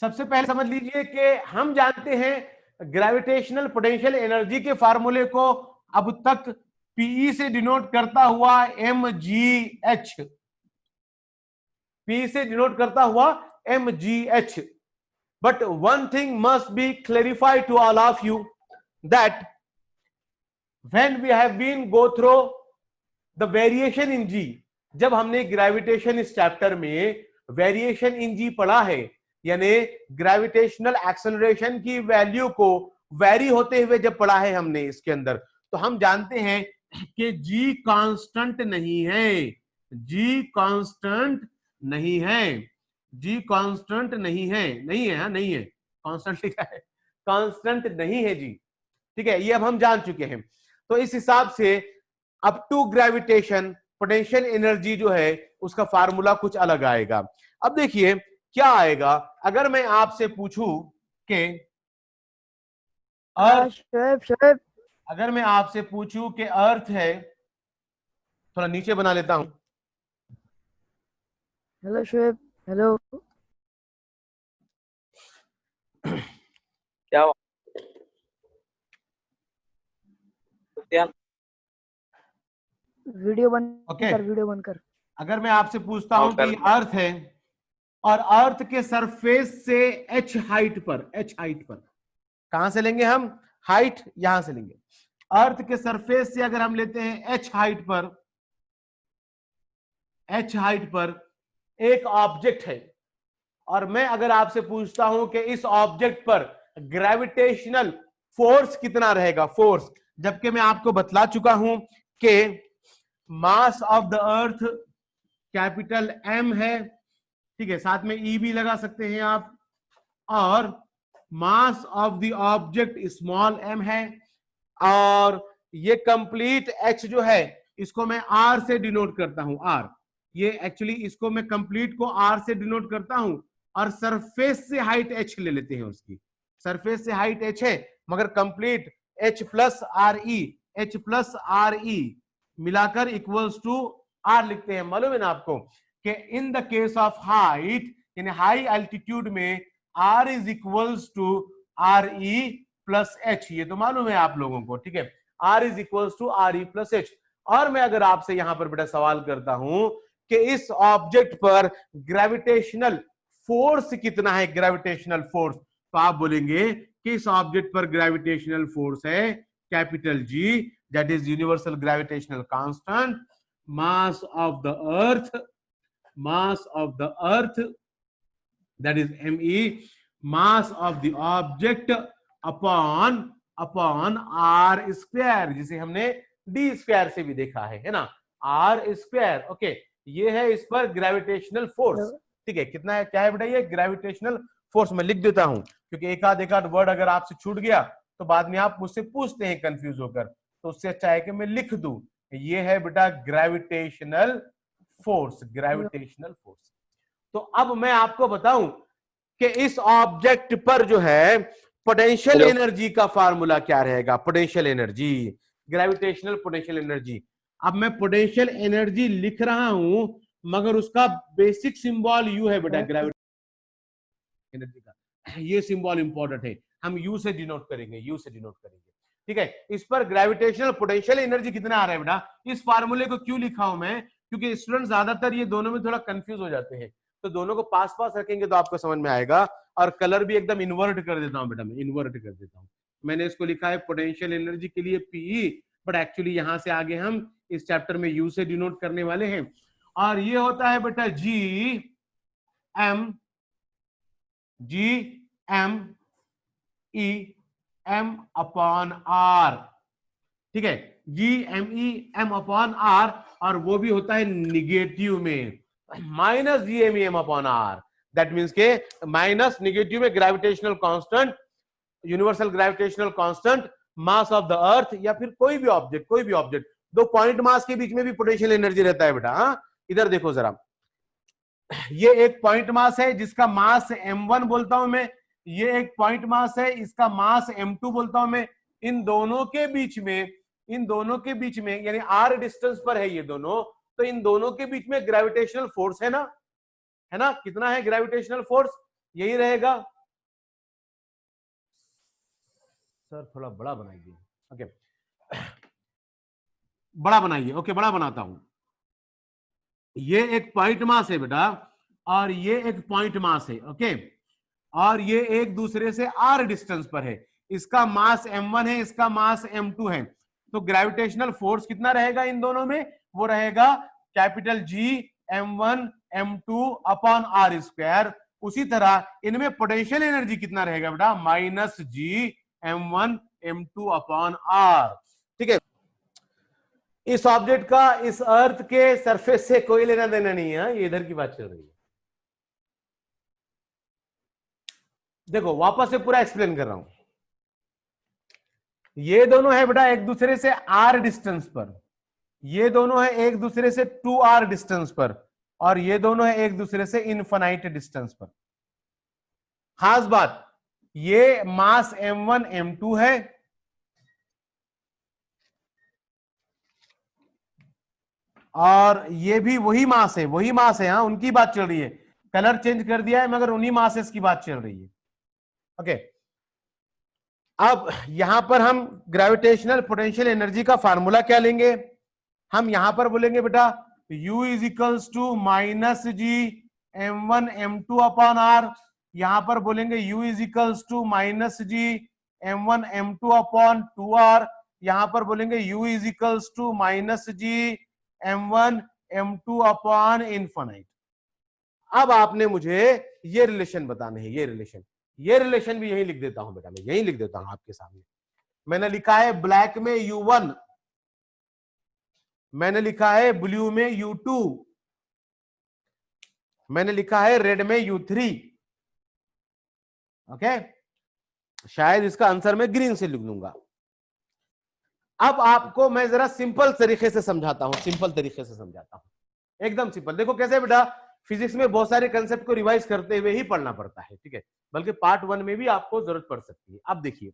सबसे पहले समझ लीजिए कि हम जानते हैं ग्रेविटेशनल पोटेंशियल एनर्जी के फार्मूले को अब तक पीई से डिनोट करता हुआ mgh, पी से डिनोट करता हुआ mgh. But one thing must be clarified to all of you, that when we have been go through the variation in g, जब हमने ग्रेविटेशन इस चैप्टर में वेरिएशन इन जी पढ़ा है, यानी ग्रेविटेशनल एक्सेलरेशन की वैल्यू को वेरी होते हुए जब पढ़ा है हमने इसके अंदर, तो हम जानते हैं कि जी कांस्टेंट नहीं है, जी कांस्टेंट नहीं है, जी कांस्टेंट नहीं है, नहीं है, नहीं है, कांस्टेंट लिखा है, कांस्टेंट नहीं है जी, ठीक है, ये अब हम जान चुके हैं। तो इस हिसाब से up to gravitation potential energy जो है उसका फार्मूला कुछ अलग आएगा। अब देखिए क्या आएगा, अगर मैं आपसे पूछूं कि अर्थ, अगर मैं आपसे पूछूं कि अर्थ है, थोड़ा नीचे बना लेता हूं, हेलो शुएब, हेलो, क्या वीडियो बंद ओके। कर, वीडियो बंद कर। अगर मैं आपसे पूछता हूं कि अर्थ है और अर्थ के सरफेस से h हाइट पर, h हाइट पर कहां से लेंगे हम, हाइट यहां से लेंगे, अर्थ के सरफेस से अगर हम लेते हैं h हाइट पर, h हाइट पर एक ऑब्जेक्ट है, और मैं अगर आपसे पूछता हूं कि इस ऑब्जेक्ट पर ग्रेविटेशनल फोर्स कितना रहेगा, फोर्स, जबकि मैं आपको बतला चुका हूं कि मास of the earth capital M है, ठीक है, साथ में E भी लगा सकते हैं आप, और मास of the object small m है, और ये कंप्लीट h जो है इसको मैं r से डिनोट करता हूं, r, ये एक्चुअली इसको मैं कंप्लीट को r से डिनोट करता हूं, और सरफेस से हाइट h ले लेते हैं, उसकी सरफेस से हाइट h है, मगर complete h plus R E, h plus R E मिलाकर इक्वल्स टू r लिखते हैं। मालूम है ना आपको कि in the case of height, यानी हाई एल्टीट्यूड में r is equals to R E plus H, ये तो मालूम है आप लोगों को, ठीक है, r is equals to R E plus H. और मैं अगर आपसे यहां पर बेटा सवाल करता हूं कि इस ऑब्जेक्ट पर ग्रेविटेशनल फोर्स कितना है, ग्रेविटेशनल फोर्स, तो आप बोलेंगे कि इस ऑब्जेक्ट पर ग्रेविटेशनल फोर्स है capital G, that is universal gravitational constant, mass of the earth, mass of the earth, that is me, mass of the object upon r square, जिसे हमने d स्क्वायर से भी देखा है ना, r स्क्वायर, ओके, ये है इस पर ग्रेविटेशनल फोर्स, ठीक है, कितना है, क्या है बेटा ये ग्रेविटेशनल फोर्स, मैं लिख देता हूं क्योंकि एक आध वर्ड अगर आपसे छूट गया तो बाद में आप मुझसे पूछते हैं कंफ्यूज होकर, तो उससे अच्छा है कि मैं लिख दूं, ये है बेटा ग्रेविटेशनल फोर्स, ग्रेविटेशनल फोर्स। तो अब मैं आपको बताऊं कि इस ऑब्जेक्ट पर जो है पोटेंशियल एनर्जी का फार्मूला क्या रहेगा, potential energy, gravitational potential energy. अब मैं पोटेंशियल एनर्जी लिख रहा हूं मगर उसका बेसिक सिंबल यू है बेटा, ग्रेविटेशनल एनर्जी का ये सिंबल इंपॉर्टेंट है, हम यू से डिनोट करेंगे, यू से डिनोट करेंगे, ठीक है। इस पर ग्रेविटेशनल पोटेंशियल एनर्जी कितना आ रहा है बेटा, इस फार्मूले को क्यों लिखा हूं मैं, क्योंकि स्टूडेंट ज्यादातर ये दोनों में थोड़ा कंफ्यूज हो जाते हैं, तो दोनों को पास पास रखेंगे तो आपको समझ में आएगा। और कलर भी एकदम इन्वर्ट कर देता हूं बेटा, मैं इन्वर्ट कर देता हूं, मैंने इसको लिखा है पोटेंशियल एनर्जी के लिए पीई, बट एक्चुअली यहां से आगे हम इस चैप्टर में यू से डिनोट करने वाले हैं, और ये होता है बेटा G M E M upon R, ठीक है, G M E M upon R, और वो भी होता है निगेटिव में, minus G M E M upon R, that means के माइनस निगेटिव में gravitational constant, universal gravitational constant, mass of the earth, या फिर कोई भी ऑब्जेक्ट, कोई भी ऑब्जेक्ट, दो पॉइंट मास के बीच में भी पोटेंशियल एनर्जी रहता है बेटा। हाँ, इधर देखो जरा, ये एक पॉइंट मास है जिसका मास m1 बोलता हूं मैं, ये एक पॉइंट मास है इसका मास m2 बोलता हूं मैं, इन दोनों के बीच में, इन दोनों के बीच में यानी r डिस्टेंस पर है ये दोनों, तो इन दोनों के बीच में ग्रेविटेशनल फोर्स है ना, है ना, कितना है ग्रेविटेशनल फोर्स, यही रहेगा। सर थोड़ा बड़ा बनाइए। ओके, बड़ा बनाइए। ओके, बड़ा बनाता हूं। ये एक पॉइंट मास है बेटा, और ये एक पॉइंट मास है। ओके, और ये एक दूसरे से r डिस्टेंस पर है। इसका मास m1 है, इसका मास m2 है। तो ग्रेविटेशनल फोर्स कितना रहेगा इन दोनों में? वो रहेगा capital G m1 m2 upon r square. उसी तरह इनमें पोटेंशियल एनर्जी कितना रहेगा बेटा? Minus G m1 m2 upon r। ठीक है, इस ऑब्जेक्ट का इस अर्थ के सरफेस से कोई लेना देना नहीं है, ये इधर की बात चल रही है। देखो वापस से पूरा एक्सप्लेन कर रहा हूं। ये दोनों है बेटा एक दूसरे से r डिस्टेंस पर, ये दोनों है एक दूसरे से 2r डिस्टेंस पर, और ये दोनों है एक दूसरे से इनफाइनाइट डिस्टेंस पर। खास बात, ये मास m1 m2 है, और ये भी वही मास है, वही मास है। हाँ, उनकी बात चल रही है, कलर चेंज कर दिया है मगर उन्हीं मासेस की बात चल रही है। ओके, अब यहां पर हम ग्रेविटेशनल पोटेंशियल एनर्जी का फार्मूला क्या लेंगे? हम यहां पर बोलेंगे बेटा U is equals to minus G m1 m2 upon r। यहां पर बोलेंगे U is equals to minus G m1 m2 upon 2r। यहां पर बोलेंगे U is equals to minus G m1 m2 upon infinite. अब आपने मुझे ये रिलेशन बताने हैं, ये रिलेशन भी यही लिख देता हूं बेटा, मैं यही लिख देता हूं आपके सामने। मैंने लिखा है ब्लैक में U1, मैंने लिखा है ब्लू में U2, मैंने लिखा है रेड में U3। ओके, शायद इसका आंसर मैं ग्रीन से लिख दूंगा। अब आपको मैं जरा सिंपल तरीके से समझाता हूं, एकदम सिंपल। देखो कैसे बेटा, फिजिक्स में बहुत सारे कंसेप्ट को रिवाइज करते हुए ही पढ़ना पड़ता है, ठीक है, बल्कि पार्ट 1 में भी आपको जरूरत पड़ सकती है। अब देखिए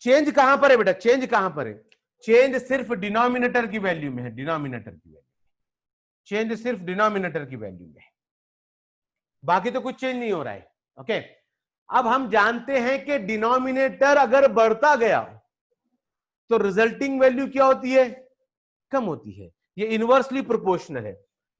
चेंज कहां पर है बेटा, चेंज कहां पर है? चेंज सिर्फ डिनोमिनेटर की वैल्यू में है, चेंज सिर्फ डिनोमिनेटर की वैल्यू में है, बाकी तो कुछ चेंज नहीं हो रहा है। ओके, अब हम जानते हैं कि डिनोमिनेटर अगर बढ़ता गया तो रिजल्टिंग वैल्यू क्या होती है? कम होती है। ये इनवर्सली प्रोपोर्शनल है।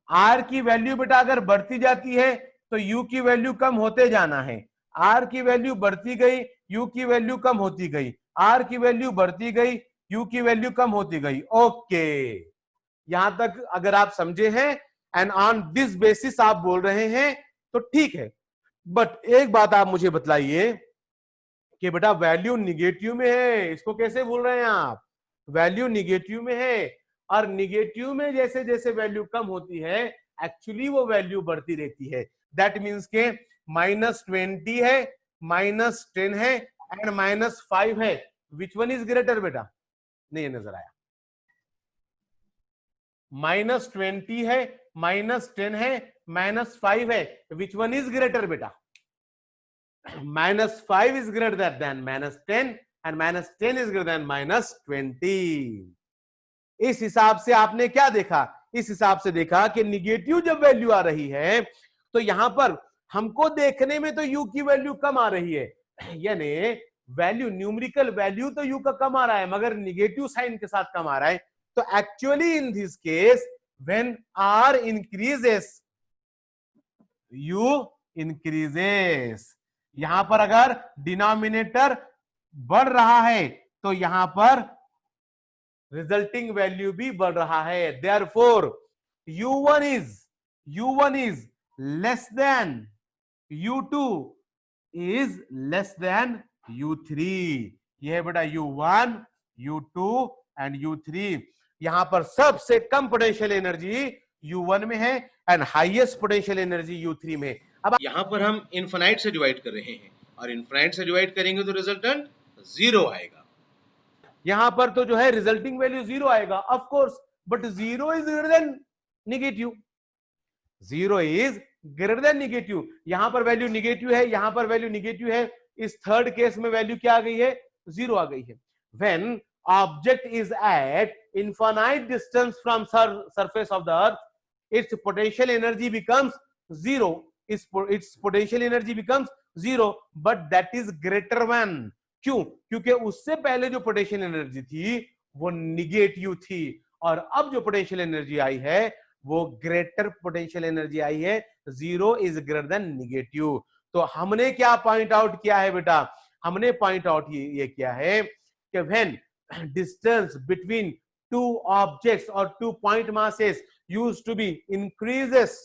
आर की वैल्यू बेटा अगर बढ़ती जाती है तो यू की वैल्यू कम होते जाना है। आर की वैल्यू बढ़ती गई, यू की वैल्यू कम होती गई, आर की वैल्यू बढ़ती गई, यू की वैल्यू कम होती गई। ओके, यहां तक अगर आप समझे हैं एंड ऑन दिस बेसिस आप बोल रहे हैं तो ठीक है। बट एक बात आप मुझे बतलाइए कि बेटा वैल्यू निगेटिव में है, इसको कैसे बोल रहे हैं आप? वैल्यू निगेटिव में है, और निगेटिव में जैसे जैसे वैल्यू कम होती है एक्चुअली वो वैल्यू बढ़ती रहती है। दैट मीन्स के -20 है, -10 है एंड -5 है। विच वन इज ग्रेटर बेटा? नहीं नजर आया। -20 है, -10 है, -5 है, विच वन इज ग्रेटर बेटा? -5 is greater than -10 and -10 is greater than -20। इस हिसाब से आपने क्या देखा? इस हिसाब से देखा कि निगेटिव जब वैल्यू आ रही है तो यहां पर हमको देखने में तो यू की वैल्यू कम आ रही है, यानी वैल्यू न्यूमेरिकल वैल्यू तो यू का कम आ रहा है मगर निगेटिव साइन के साथ कम आ रहा है। तो actually in this case when R increases U increases. यहां पर अगर डिनोमिनेटर बढ़ रहा है तो यहां पर रिजल्टिंग वैल्यू भी बढ़ रहा है। Therefore U1 is less than U2 is less than U3। यह है बेटा U1, U2 एंड U3। यहां पर सबसे कम पोटेंशियल एनर्जी U1 में है and highest potential energy U3 में। अब यहां पर हम इनफाइनाइट से डिवाइड कर रहे हैं और इनफाइनाइट से डिवाइड करेंगे तो रिजल्टेंट 0 आएगा। यहां पर तो जो है रिजल्टिंग वैल्यू 0 आएगा of course, but 0 is greater than negative, 0 is greater than negative. यहां पर वैल्यू निगेटिव है, यहां पर वैल्यू निगेटिव है। इस थर्ड केस में वैल्यू क्या आ गई है? 0 आ गई है। When object is eight infinite distance from surface of the earth, it's potential energy becomes 0। its potential energy becomes 0, but that is greater than. क्यों? क्योंकि उससे पहले जो पोटेंशियल एनर्जी थी वो निगेटिव थी, और अब जो पोटेंशियल एनर्जी आई है वो ग्रेटर पोटेंशियल एनर्जी आई है, 0 इज ग्रेटर देन निगेटिव। तो हमने क्या पॉइंट आउट किया है बेटा? हमने पॉइंट आउट ये किया है कि when distance between two objects और two point masses used to be increases,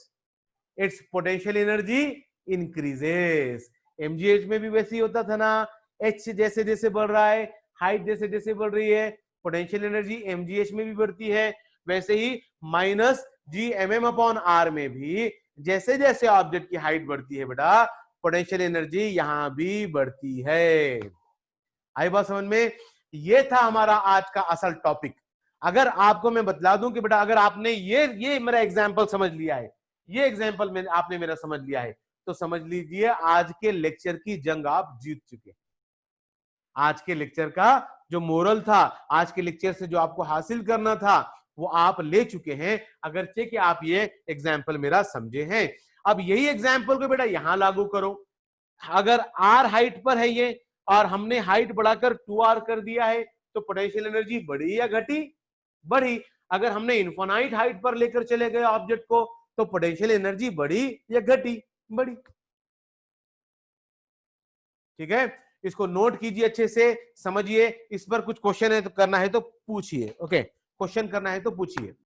its potential energy increases. MGH में भी वैसे ही होता था ना, एच जैसे जैसे बढ़ रहा है, हाइट जैसे जैसे बढ़ रही है, पोटेंशियल एनर्जी एमजीएच में भी बढ़ती है। वैसे ही minus G M M upon R में भी जैसे जैसे ऑब्जेक्ट की हाइट बढ़ती है बेटा, पोटेंशियल एनर्जी यहां भी बढ़ती है। आई बात समझ में? ये था हमारा आज का असल टॉपिक। अगर आपको मैं बतला दूं कि बेटा अगर आपने ये मेरा एग्जांपल समझ लिया है, ये एग्जांपल में आपने मेरा समझ लिया है, तो समझ लीजिए आज के लेक्चर की जंग आप जीत चुके। आज के लेक्चर का जो मोरल था, आज के लेक्चर से जो आपको हासिल करना था, वो आप ले चुके हैं, अगरचे कि आप ये एग्जाम्पल मेरा समझे हैं। अब यही एग्जाम्पल को बेटा यहां लागू करो। अगर आर हाइट पर है ये, और हमने हाइट बढ़ाकर 2r कर दिया है, तो पोटेंशियल एनर्जी बढ़ी या घटी? बढ़ी। अगर हमने इनफाइनाइट हाइट पर लेकर चले गए ऑब्जेक्ट को, तो पोटेंशियल एनर्जी बढ़ी या घटी? बढ़ी। ठीक है, इसको नोट कीजिए, अच्छे से समझिए। इस पर कुछ क्वेश्चन है तो करना है तो पूछिए। ओके, क्वेश्चन करना है तो पूछिए।